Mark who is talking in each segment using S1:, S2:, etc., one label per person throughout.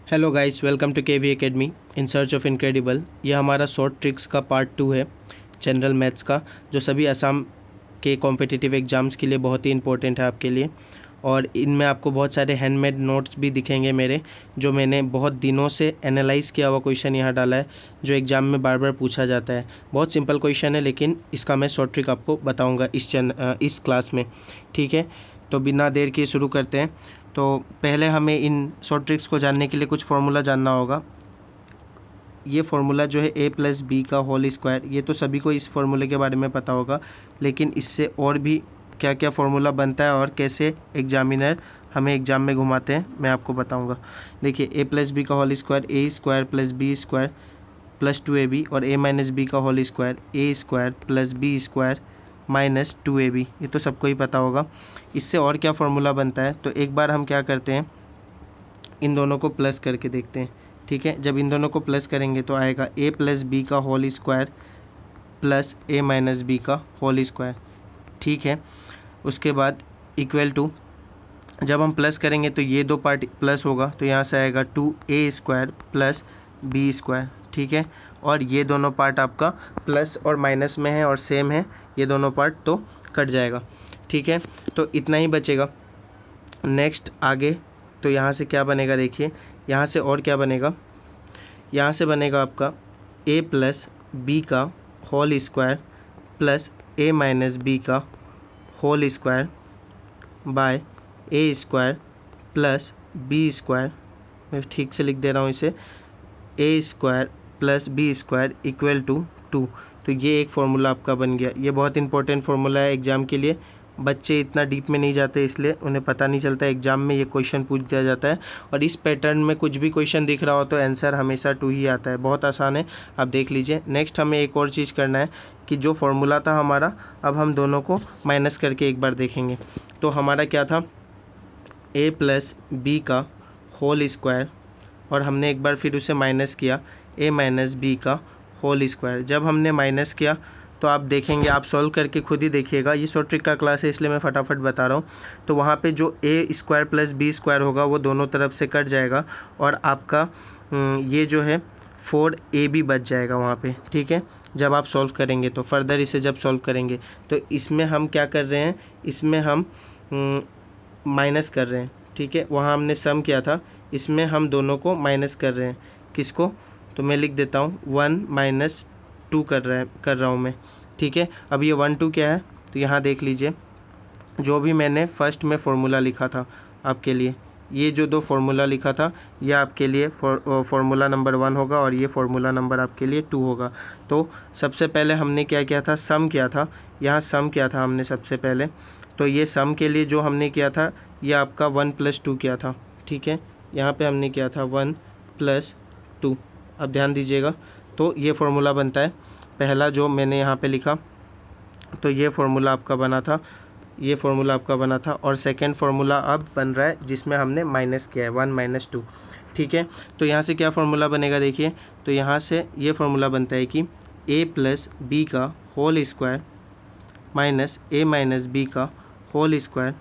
S1: Hello guys, welcome to KV academy in search of incredible. ये हमारा short tricks का part 2 है general maths का, जो सभी असम के कॉम्पिटिटिव एग्ज़ाम्स के लिए बहुत ही इंपॉर्टेंट है आपके लिए। और इनमें आपको बहुत सारे हैंडमेड नोट्स भी दिखेंगे मेरे, जो मैंने बहुत दिनों से एनालाइज़ किया हुआ क्वेश्चन यहाँ डाला है, जो एग्ज़ाम में बार बार पूछा जाता है। बहुत सिंपल क्वेश्चन है, लेकिन इसका मैं शॉर्ट ट्रिक आपको बताऊँगा इस क्लास में। ठीक है, तो बिना देर के शुरू करते हैं। तो पहले हमें इन शॉर्ट ट्रिक्स को जानने के लिए कुछ फार्मूला जानना होगा। ये फार्मूला जो है a प्लस बी का होल स्क्वायर, ये तो सभी को इस फार्मूले के बारे में पता होगा, लेकिन इससे और भी क्या क्या फार्मूला बनता है और कैसे एग्जामिनर हमें एग्ज़ाम में घुमाते हैं मैं आपको बताऊंगा। देखिए, a प्लस बी का whole square a square plus B square plus 2ab, और a माइनस बी का whole square a square plus B square minus 2ab, ये तो सबको ही पता होगा। इससे और क्या फार्मूला बनता है, तो एक बार हम क्या करते हैं, इन दोनों को प्लस करके देखते हैं। ठीक है, जब इन दोनों को प्लस करेंगे तो आएगा a प्लस बी का whole square plus a minus B का होल स्क्वायर। ठीक है, उसके बाद इक्वल टू, जब हम प्लस करेंगे तो ये दो पार्ट प्लस होगा, तो यहाँ से आएगा 2a square plus B square. ठीक है, और ये दोनों पार्ट आपका प्लस और माइनस में है और सेम है, ये दोनों पार्ट तो कट जाएगा। ठीक है, तो इतना ही बचेगा। नेक्स्ट आगे, तो यहाँ से क्या बनेगा, देखिए यहाँ से और क्या बनेगा, यहाँ से बनेगा आपका a प्लस बी का whole square plus a minus B का whole square by a square plus B square, मैं ठीक से लिख दे रहा हूँ इसे, a square plus B square equal to 2। तो ये एक फार्मूला आपका बन गया। ये बहुत इंपॉर्टेंट फार्मूला है एग्ज़ाम के लिए। बच्चे इतना डीप में नहीं जाते, इसलिए उन्हें पता नहीं चलता, एग्ज़ाम में ये क्वेश्चन पूछ दिया जाता है। और इस पैटर्न में कुछ भी क्वेश्चन दिख रहा हो तो आंसर हमेशा 2 ही आता है। बहुत आसान है, आप देख लीजिए। नेक्स्ट हमें एक और चीज़ करना है कि जो फार्मूला था हमारा, अब हम दोनों को माइनस करके एक बार देखेंगे। तो हमारा क्या था, a प्लस बी का होल स्क्वायर, और हमने एक बार फिर उसे माइनस किया a माइनस बी का होल स्क्वायर। जब हमने माइनस किया तो आप देखेंगे, आप सॉल्व करके खुद ही देखिएगा, ये शॉर्ट ट्रिक का क्लास है इसलिए मैं फटाफट बता रहा हूँ। तो वहाँ पे जो a square plus B square होगा वो दोनों तरफ से कट जाएगा, और आपका ये जो है 4ab बच जाएगा वहाँ पे। ठीक है, जब आप सॉल्व करेंगे तो फर्दर इसे जब सॉल्व करेंगे तो इसमें हम क्या कर रहे हैं, इसमें हम माइनस कर रहे हैं। ठीक है, वहाँ हमने सम किया था, इसमें हम दोनों को माइनस कर रहे हैं। किसको, तो मैं लिख देता हूँ 1 माइनस 2 कर रहा हूँ मैं। ठीक है, अब ये 1 2 क्या है, तो यहाँ देख लीजिए, जो भी मैंने फर्स्ट में फार्मूला लिखा था आपके लिए, ये जो दो फार्मूला लिखा था, ये आपके लिए फार्मूला नंबर 1 होगा और ये फार्मूला नंबर आपके लिए 2 होगा। तो सबसे पहले हमने क्या किया था, सम किया था, यहाँ सम किया था हमने सबसे पहले। तो ये सम के लिए जो हमने किया था, ये आपका 1 + 2 किया था। ठीक है, यहाँ पे हमने किया था 1 + 2। अब ध्यान दीजिएगा, तो ये फार्मूला बनता है पहला जो मैंने यहाँ पे लिखा, तो ये फार्मूला आपका बना था, ये फार्मूला आपका बना था। और सेकंड फार्मूला अब बन रहा है जिसमें हमने माइनस किया है 1 - 2। ठीक है, तो यहाँ से क्या फार्मूला बनेगा, देखिए, तो यहाँ से ये फार्मूला बनता है कि a प्लस बी का whole square minus a minus B का whole square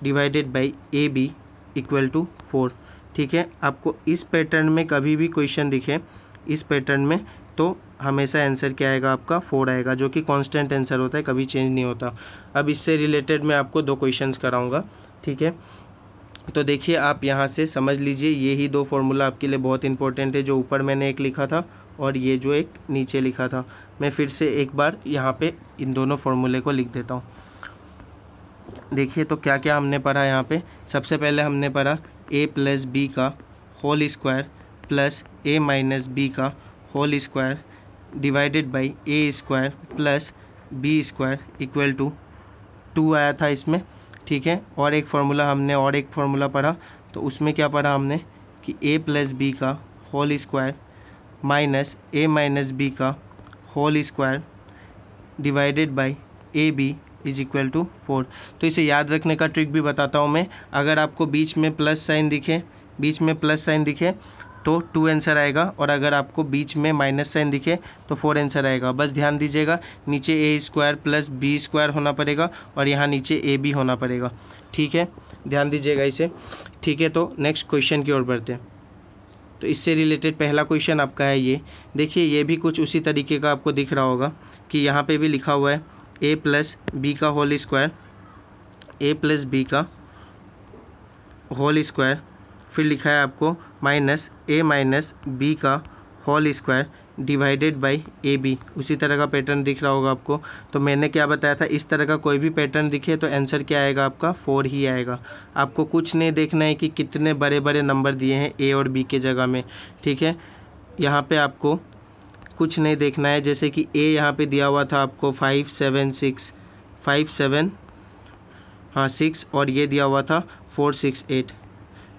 S1: divided by ab equal to 4। ठीक है, आपको इस पैटर्न में कभी भी क्वेश्चन दिखे इस पैटर्न में, तो हमेशा आंसर क्या आएगा, आपका 4 आएगा, जो कि कांस्टेंट आंसर होता है, कभी चेंज नहीं होता। अब इससे रिलेटेड मैं आपको 2 क्वेश्चंस कराऊंगा। ठीक है, तो देखिए आप यहाँ से समझ लीजिए, ये ही 2 फार्मूला आपके लिए बहुत इंपॉर्टेंट है, जो ऊपर मैंने एक लिखा था और ये जो एक नीचे लिखा था। मैं फिर से एक बार यहाँ पे इन दोनों फार्मूले को लिख देता हूँ। देखिए, तो क्या क्या हमने पढ़ा यहाँ पे, सबसे पहले हमने पढ़ा a प्लस बी का whole square plus a minus B का whole square divided by a square plus B square equal to 2 आया था इसमें। ठीक है, और एक फार्मूला हमने और एक फार्मूला पढ़ा, तो उसमें क्या पढ़ा हमने कि a प्लस बी का whole square minus a minus B का whole square divided by A B is equal to 4। तो इसे याद रखने का ट्रिक भी बताता हूँ मैं। अगर आपको बीच में प्लस साइन दिखे तो 2 आंसर आएगा, और अगर आपको बीच में माइनस साइन दिखे तो 4 आंसर आएगा। बस ध्यान दीजिएगा, नीचे a square plus B square होना पड़ेगा और यहाँ नीचे ए बी होना पड़ेगा। ठीक है, ध्यान दीजिएगा इसे। ठीक है, तो नेक्स्ट क्वेश्चन की ओर बढ़ते हैं। तो इससे रिलेटेड पहला क्वेश्चन आपका है ये। देखिए ये भी कुछ उसी तरीके का आपको दिख रहा होगा कि यहाँ पे भी लिखा हुआ है a प्लस बी का whole square, a plus B का होल स्क्वायर, फिर लिखा है आपको माइनस a माइनस बी का whole square divided by A B. उसी तरह का पैटर्न दिख रहा होगा आपको। तो मैंने क्या बताया था, इस तरह का कोई भी पैटर्न दिखे तो आंसर क्या आएगा आपका 4 ही आएगा। आपको कुछ नहीं देखना है कि कितने बड़े बड़े नंबर दिए हैं ए और बी के जगह में, ठीक है। यहाँ पे आपको कुछ नहीं देखना है, जैसे कि ए यहाँ पे दिया हुआ था आपको 5 7 6 5 7 हाँ 6 और ये दिया हुआ था 4 6 8,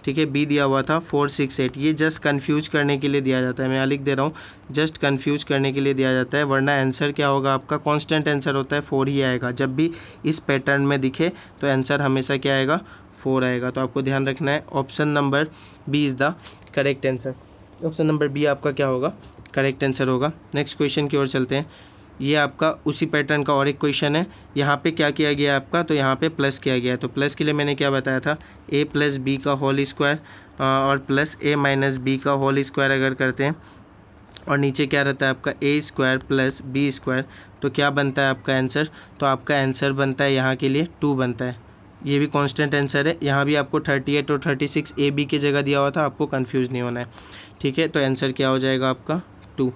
S1: ठीक है। बी दिया हुआ था 4 6 8। ये जस्ट कंफ्यूज करने के लिए दिया जाता है, मैं यहाँ लिख दे रहा हूँ, जस्ट कंफ्यूज करने के लिए दिया जाता है, वरना आंसर क्या होगा आपका कांस्टेंट आंसर होता है 4 ही आएगा। जब भी इस पैटर्न में दिखे तो आंसर हमेशा क्या आएगा 4 आएगा। तो आपको ध्यान रखना है option number B is the correct answer. Option number B आपका क्या होगा, करेक्ट आंसर होगा। नेक्स्ट क्वेश्चन की ओर चलते हैं। ये आपका उसी पैटर्न का और एक क्वेश्चन है। यहाँ पे क्या किया गया आपका, तो यहाँ पे प्लस किया गया है। तो प्लस के लिए मैंने क्या बताया था, a प्लस बी का होल स्क्वायर और प्लस a माइनस बी का होल स्क्वायर अगर करते हैं और नीचे क्या रहता है आपका a square plus B square, तो क्या बनता है आपका आंसर, तो आपका आंसर बनता है यहाँ के लिए 2 बनता है। ये भी कांस्टेंट आंसर है। यहाँ भी आपको 38 और 36 ए बी की जगह दिया हुआ था, आपको कंफ्यूज नहीं होना है, ठीक है। तो आंसर क्या हो जाएगा आपका 2,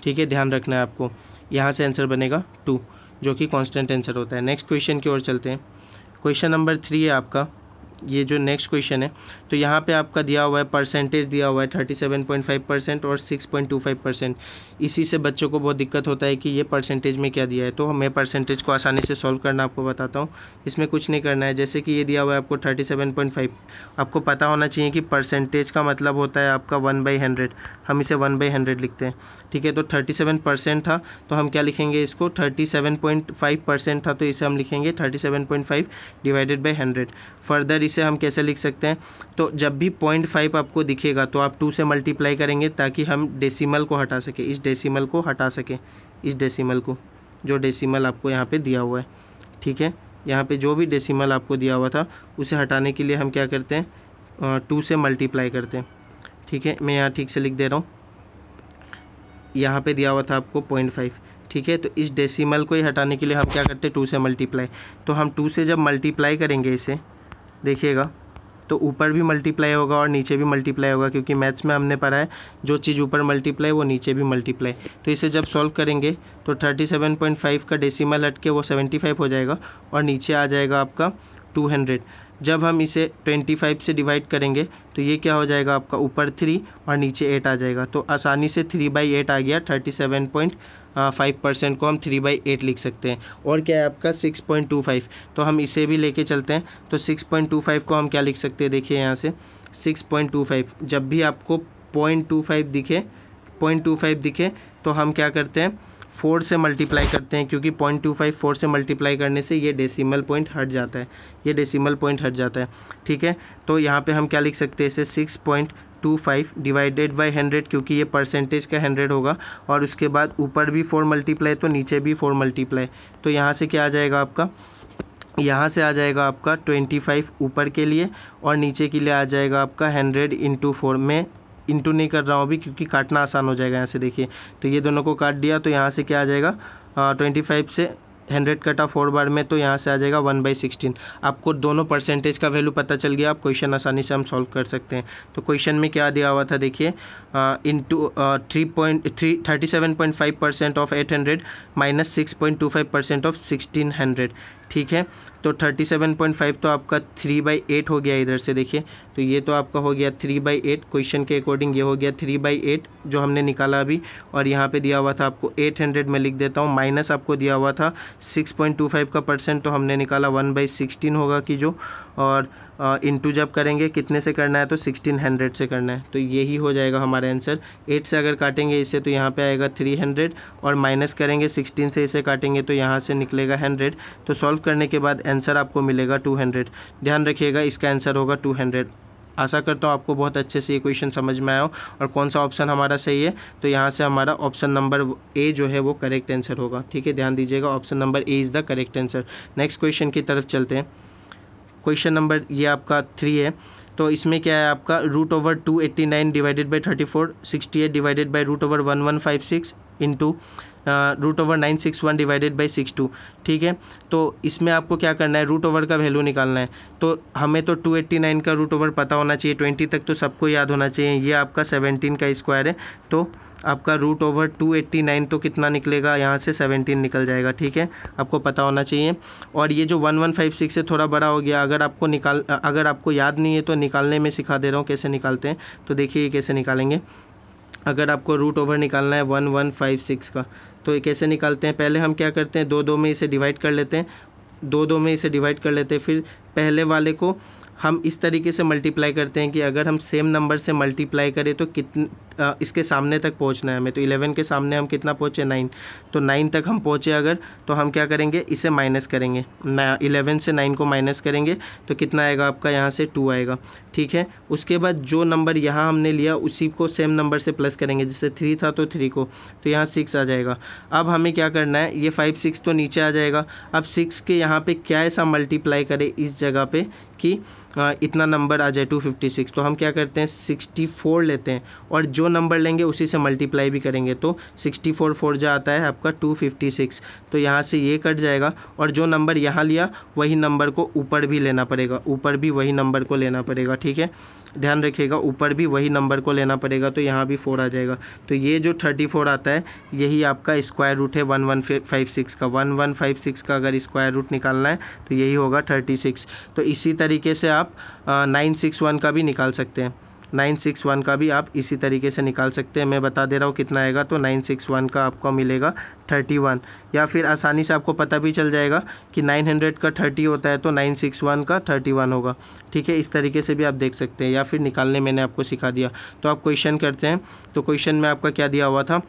S1: ठीक है। ध्यान रखना है आपको, यहाँ से आंसर बनेगा 2 जो कि कांस्टेंट आंसर होता है। नेक्स्ट क्वेश्चन की ओर चलते हैं। क्वेश्चन नंबर 3 है आपका, ये जो नेक्स्ट क्वेश्चन है, तो यहाँ पे आपका दिया हुआ है परसेंटेज दिया हुआ है 37.5% और 6.25%। इसी से बच्चों को बहुत दिक्कत होता है कि ये परसेंटेज में क्या दिया है। तो मैं परसेंटेज को आसानी से सॉल्व करना आपको बताता हूँ। इसमें कुछ नहीं करना है, जैसे कि ये दिया हुआ है आपको 37.5, आपको पता होना चाहिए कि परसेंटेज का मतलब होता है आपका 1/100, हम इसे 1/100 लिखते हैं, ठीक है। तो 37% था तो हम क्या लिखेंगे इसको, 37.5% था तो इसे हम लिखेंगे 37.5 डिवाइडेड बाई 100। फर्दर इसे हम कैसे लिख सकते हैं, तो जब भी 0.5 आपको दिखेगा तो आप 2 से मल्टीप्लाई करेंगे ताकि हम डेसिमल को हटा सकें, इस डेसिमल को हटा सकें, इस डेसिमल को, जो डेसिमल आपको यहाँ पे दिया हुआ है, ठीक है। यहाँ पे जो भी डेसिमल आपको दिया हुआ था उसे हटाने के लिए हम क्या करते हैं, 2 से मल्टीप्लाई करते हैं, ठीक है। मैं यहाँ ठीक से लिख दे रहा हूँ, यहाँ पे दिया हुआ था आपको 0.5, ठीक है। तो इस डेसिमल को ही हटाने के लिए हम क्या करते हैं 2 से मल्टीप्लाई। तो हम 2 से जब मल्टीप्लाई करेंगे इसे, देखिएगा तो ऊपर भी मल्टीप्लाई होगा और नीचे भी मल्टीप्लाई होगा, क्योंकि मैथ्स में हमने पढ़ा है जो चीज़ ऊपर मल्टीप्लाई वो नीचे भी मल्टीप्लाई। तो इसे जब सॉल्व करेंगे तो 37.5 का डेसिमल हट के वो 75 हो जाएगा और नीचे आ जाएगा आपका 200। जब हम इसे 25 से डिवाइड करेंगे तो ये क्या हो जाएगा आपका, ऊपर 3 और नीचे 8 आ जाएगा। तो आसानी से 3/8 आ गया, 37.5% को हम 3/8 लिख सकते हैं। और क्या है आपका 6.25, तो हम इसे भी लेके चलते हैं। तो 6.25 को हम क्या लिख सकते हैं, देखिए यहाँ से 6.25, जब भी आपको 0.25 दिखे तो हम क्या करते हैं 4 से मल्टीप्लाई करते हैं, क्योंकि 0.25 4 से मल्टीप्लाई करने से ये डेसिमल पॉइंट हट जाता है, ये डेसिमल पॉइंट हट जाता है, ठीक है। तो यहाँ पे हम क्या लिख सकते हैं इसे 6.25 डिवाइडेड बाई 100, क्योंकि ये परसेंटेज का 100 होगा और उसके बाद ऊपर भी 4 मल्टीप्लाई तो नीचे भी 4 मल्टीप्लाई। तो यहाँ से क्या आ जाएगा आपका, यहाँ से आ जाएगा आपका 25 ऊपर के लिए और नीचे के लिए आ जाएगा आपका 100 इंटू 4 में इंटू नहीं कर रहा हूँ अभी क्योंकि काटना आसान हो जाएगा। यहाँ से देखिए तो ये दोनों को काट दिया, तो यहाँ से क्या आ जाएगा 25 से 100 कटा 4 बार में, तो यहाँ से आ जाएगा 1/16। आपको दोनों परसेंटेज का वैल्यू पता चल गया, आप क्वेश्चन आसानी से हम सॉल्व कर सकते हैं। तो क्वेश्चन में क्या दिया हुआ था देखिए, इंटू 37.5% ऑफ 800 माइनस 6.25% ऑफ 1600, ठीक है। तो 37.5 तो आपका 3/8 हो गया इधर से देखिए, तो ये तो आपका हो गया 3/8, क्वेश्चन के अकॉर्डिंग ये हो गया 3/8 जो हमने निकाला अभी। और यहाँ पे दिया हुआ था आपको 800 में लिख देता हूँ, माइनस आपको दिया हुआ था 6.25 का परसेंट, तो हमने निकाला 1/16 होगा कि जो, और इंटू जब करेंगे कितने से करना है तो 1600 से करना है, तो यही हो जाएगा हमारा आंसर। 8 से अगर काटेंगे इसे तो यहाँ पे आएगा 300 और माइनस करेंगे 16 से इसे काटेंगे तो यहाँ से निकलेगा 100। तो सॉल्व करने के बाद आंसर आपको मिलेगा 200। ध्यान रखिएगा इसका आंसर होगा 200। आशा करता हूँ आपको बहुत अच्छे से ये क्वेश्चन समझ में आया हो और कौन सा ऑप्शन हमारा सही है। तो यहाँ से हमारा ऑप्शन नंबर ए जो है वो करेक्ट आंसर होगा, ठीक है। ध्यान दीजिएगा option number A is the correct answer. Next question की तरफ चलते हैं। क्वेश्चन नंबर ये आपका 3 है। तो इसमें क्या है आपका √289 divided by 34, 68 divided by √1156 into √961 divided by 62। ठीक है, तो इसमें आपको क्या करना है, रूट ओवर का वैल्यू निकालना है। तो हमें तो 289 का रूट ओवर पता होना चाहिए, 20 तक तो सबको याद होना चाहिए। ये आपका 17 का स्क्वायर है, तो आपका √289 तो कितना निकलेगा, यहाँ से 17 निकल जाएगा। ठीक है, आपको पता होना चाहिए। और ये जो 1156 से थोड़ा बड़ा हो गया, अगर आपको याद नहीं है तो निकालने में सिखा दे रहा हूँ कैसे निकालते हैं। तो देखिए ये कैसे निकालेंगे। अगर आपको रूट ओवर निकालना है 1156 का, तो ये कैसे निकालते हैं, पहले हम क्या करते हैं, 2 में इसे डिवाइड कर लेते हैं, 2 में इसे डिवाइड कर लेते हैं। फिर पहले वाले को हम इस तरीके से मल्टीप्लाई करते हैं कि अगर हम सेम नंबर से मल्टीप्लाई करें तो इसके सामने तक पहुंचना है हमें। तो 11 के सामने हम कितना पहुंचे, 9। तो 9 तक हम पहुंचे अगर, तो हम क्या करेंगे, इसे माइनस करेंगे। 11 से 9 को माइनस करेंगे तो कितना आएगा आपका, यहाँ से 2 आएगा। ठीक है, उसके बाद जो नंबर यहाँ हमने लिया उसी को सेम नंबर से प्लस करेंगे। जैसे 3 था तो 3 को, तो यहाँ 6 आ जाएगा। अब हमें क्या करना है, ये 5 6 तो नीचे आ जाएगा। अब 6 के यहाँ पे क्या ऐसा मल्टीप्लाई करें इस जगह पे कि इतना नंबर आ जाए 256। तो हम क्या करते हैं, 64 लेते हैं और जो नंबर लेंगे उसी से मल्टीप्लाई भी करेंगे। तो 64 4 जो आता है आपका 256। तो यहाँ से ये कट जाएगा और जो नंबर यहाँ लिया वही नंबर को ऊपर भी लेना पड़ेगा, ऊपर भी वही नंबर को लेना पड़ेगा। ठीक है, ध्यान रखिएगा, ऊपर भी वही नंबर को लेना पड़ेगा। तो यहाँ भी 4 आ जाएगा। तो ये जो 34 आता है यही आपका स्क्वायर रूट है 1156 का। 1156 का अगर स्क्वायर रूट निकालना है तो यही होगा 36। तो इसी तरीके से आप 961 का भी निकाल सकते हैं। 961 का भी आप इसी तरीके से निकाल सकते हैं। मैं बता दे रहा हूँ कितना आएगा। तो 961 का आपको मिलेगा 31, या फिर आसानी से आपको पता भी चल जाएगा कि 900 का 30 होता है तो 961 का 31 होगा। ठीक है, इस तरीके से भी आप देख सकते हैं, या फिर निकालने मैंने आपको सिखा दिया। तो आप क्वेश्चन करते हैं। तो क्वेश्चन में आपका क्या दिया हुआ था,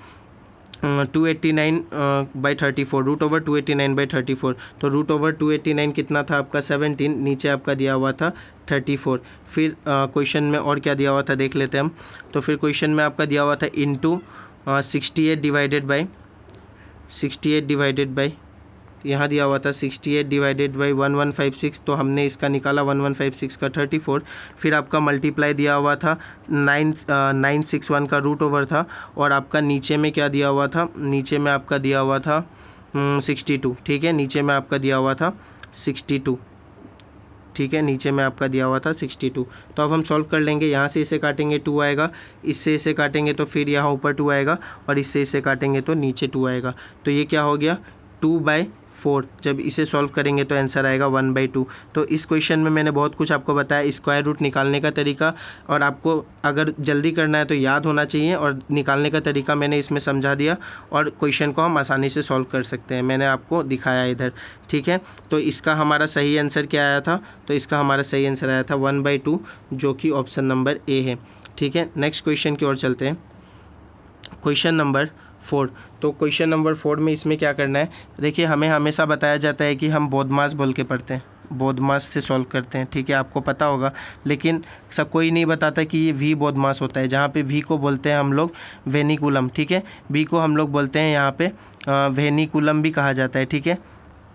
S1: 289/34, √289/34। तो √289 कितना था आपका 17, नीचे आपका दिया हुआ था 34। फिर क्वेश्चन में और क्या दिया हुआ था देख लेते हैं हम। तो फिर क्वेश्चन में आपका दिया हुआ था इंटू 68 डिवाइडेड बाई यहाँ दिया हुआ था 68 डिवाइडेड बाई 1156। तो हमने इसका निकाला 1156 का 34। फिर आपका मल्टीप्लाई दिया हुआ था 961 का रूट ओवर था। और आपका नीचे में क्या दिया हुआ था, नीचे में आपका दिया हुआ था 62। ठीक है, नीचे में आपका दिया हुआ था 62। ठीक है, नीचे में आपका दिया हुआ था 62। तो अब हम सॉल्व कर लेंगे। यहाँ से इसे काटेंगे 2 आएगा, इससे इसे काटेंगे तो फिर यहाँ ऊपर 2 आएगा, और इससे इसे काटेंगे तो नीचे 2 आएगा। तो ये क्या हो गया, 2/4। जब इसे सॉल्व करेंगे तो आंसर आएगा 1/2। तो इस क्वेश्चन में मैंने बहुत कुछ आपको बताया, स्क्वायर रूट निकालने का तरीका, और आपको अगर जल्दी करना है तो याद होना चाहिए, और निकालने का तरीका मैंने इसमें समझा दिया, और क्वेश्चन को हम आसानी से सॉल्व कर सकते हैं, मैंने आपको दिखाया इधर। ठीक है, तो इसका हमारा सही आंसर क्या आया था, तो इसका हमारा सही आंसर आया था 1/2, जो कि ऑप्शन नंबर ए है। ठीक है, नेक्स्ट क्वेश्चन की ओर चलते हैं। Question number 4। तो क्वेश्चन नंबर 4 में इसमें क्या करना है, देखिए हमें हमेशा बताया जाता है कि हम बोधमास बोल के पढ़ते हैं, बोधमास से सॉल्व करते हैं। ठीक है, आपको पता होगा, लेकिन सब कोई नहीं बताता कि ये वी बोधमास होता है, जहाँ पे वी को बोलते हैं हम लोग वेनिकुलम। ठीक है, वी को हम लोग बोलते हैं यहाँ पे वेनिकुलम भी कहा जाता है। ठीक है,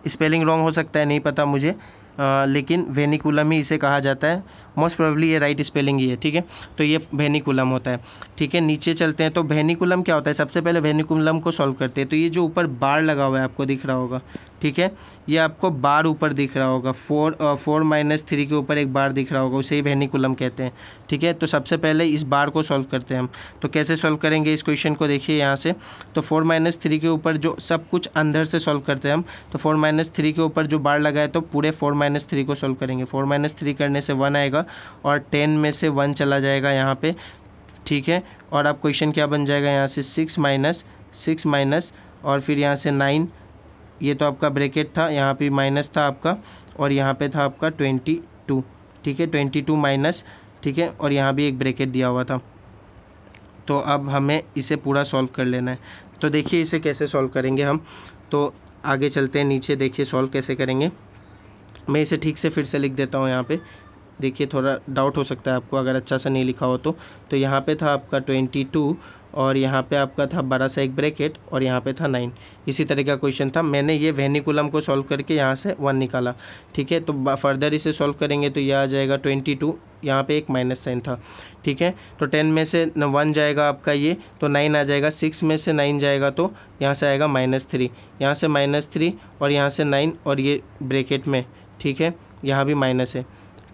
S1: स्पेलिंग रॉन्ग हो सकता है, नहीं पता मुझे, लेकिन वेनिकुलम ही इसे कहा जाता है। मोस्ट प्रोबेबली ये राइट स्पेलिंग ही है। ठीक है, तो ये वेनिकुलम होता है। ठीक है, नीचे चलते हैं। तो वेनिकुलम क्या होता है, सबसे पहले वेनिकुलम को सॉल्व करते हैं। तो ये जो ऊपर बार लगा हुआ है आपको दिख रहा होगा, ठीक है, ये आपको बार ऊपर दिख रहा होगा, 4-3 के ऊपर एक बार दिख रहा होगा, उसे ही वेनिकुलम कहते हैं। ठीक है, तो सबसे पहले इस बार को सॉल्व करते हैं हम। तो कैसे सॉल्व करेंगे इस क्वेश्चन को, देखिए यहाँ से। तो 4-3 के ऊपर जो सब कुछ अंदर से सॉल्व करते हैं हम। तो 4-3 के ऊपर जो बार लगा है तो पूरे 4-3 को सॉल्व करेंगे। 4-3 करने से 1 आएगा, और 10 में से 1 चला जाएगा यहाँ पे। ठीक है, और अब क्वेश्चन क्या बन जाएगा, यहाँ से 6 माइनस और फिर यहाँ से 9, ये तो आपका ब्रैकेट था, यहाँ पे माइनस था आपका, और यहाँ पे था आपका 22। ठीक है, 22 माइनस, ठीक है, और यहाँ भी एक ब्रैकेट दिया हुआ था। तो अब हमें इसे पूरा सॉल्व कर लेना है। तो देखिए इसे कैसे सॉल्व करेंगे हम। तो आगे चलते हैं नीचे, देखिए सॉल्व कैसे करेंगे। मैं इसे ठीक से फिर से लिख देता हूँ यहाँ पे। देखिए थोड़ा डाउट हो सकता है आपको अगर अच्छा सा नहीं लिखा हो तो यहाँ पे था आपका 22 और यहाँ पे आपका था बड़ा सा एक ब्रैकेट और यहाँ पे था 9। इसी तरह का क्वेश्चन था। मैंने ये वेनिकुलम को सॉल्व करके यहाँ से 1 निकाला, ठीक है। तो फर्दर इसे सॉल्व करेंगे तो यह आ जाएगा 22, यहाँ पे एक माइनस साइन था, ठीक है। तो 10 में से 1 जाएगा आपका ये, तो 9 आ जाएगा। 6 में से 9 जाएगा तो यहाँ से आएगा -3, यहाँ से -3 और यहाँ से 9 और ये ब्रैकेट में, ठीक है, यहाँ भी माइनस है,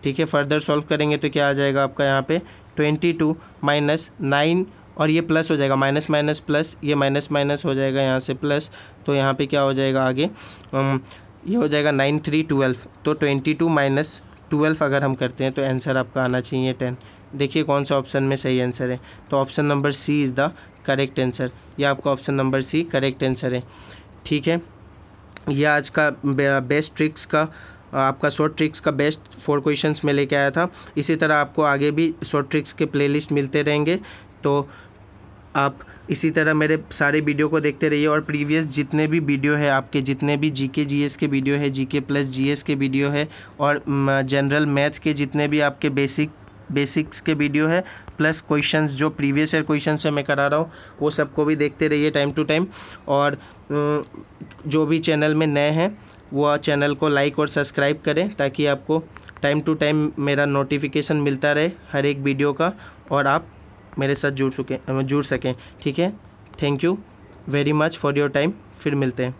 S1: ठीक है। फर्दर सॉल्व करेंगे तो क्या आ जाएगा आपका यहाँ पे 22 माइनस 9 और ये प्लस हो जाएगा, माइनस माइनस प्लस, ये माइनस माइनस हो जाएगा यहाँ से प्लस, तो यहाँ पे क्या हो जाएगा आगे, ये हो जाएगा 9 3 12, तो 22 माइनस 12 अगर हम करते हैं तो आंसर आपका आना चाहिए 10। देखिए कौन सा ऑप्शन में सही आंसर है, तो option number C is the correct answer. यह आपका option number C correct answer है, ठीक है। यह आज का बेस्ट ट्रिक्स का आपका शॉर्ट ट्रिक्स का बेस्ट 4 क्वेश्चंस में लेके आया था। इसी तरह आपको आगे भी शॉर्ट ट्रिक्स के प्लेलिस्ट मिलते रहेंगे, तो आप इसी तरह मेरे सारे वीडियो को देखते रहिए। और प्रीवियस जितने भी वीडियो है आपके, जितने भी जीके जीएस के वीडियो है, जीके प्लस जीएस के वीडियो है और जनरल मैथ के जितने भी आपके बेसिक्स के वीडियो है, प्लस क्वेश्चंस जो प्रीवियस ईयर क्वेश्चन से मैं करा रहा हूँ, वो सबको भी देखते रहिए टाइम टू टाइम। और जो भी चैनल में नए हैं वो चैनल को लाइक और सब्सक्राइब करें, ताकि आपको टाइम टू टाइम मेरा नोटिफिकेशन मिलता रहे हर एक वीडियो का और आप मेरे साथ जुड़ सकें, ठीक है। Thank you very much for your time. फिर मिलते हैं।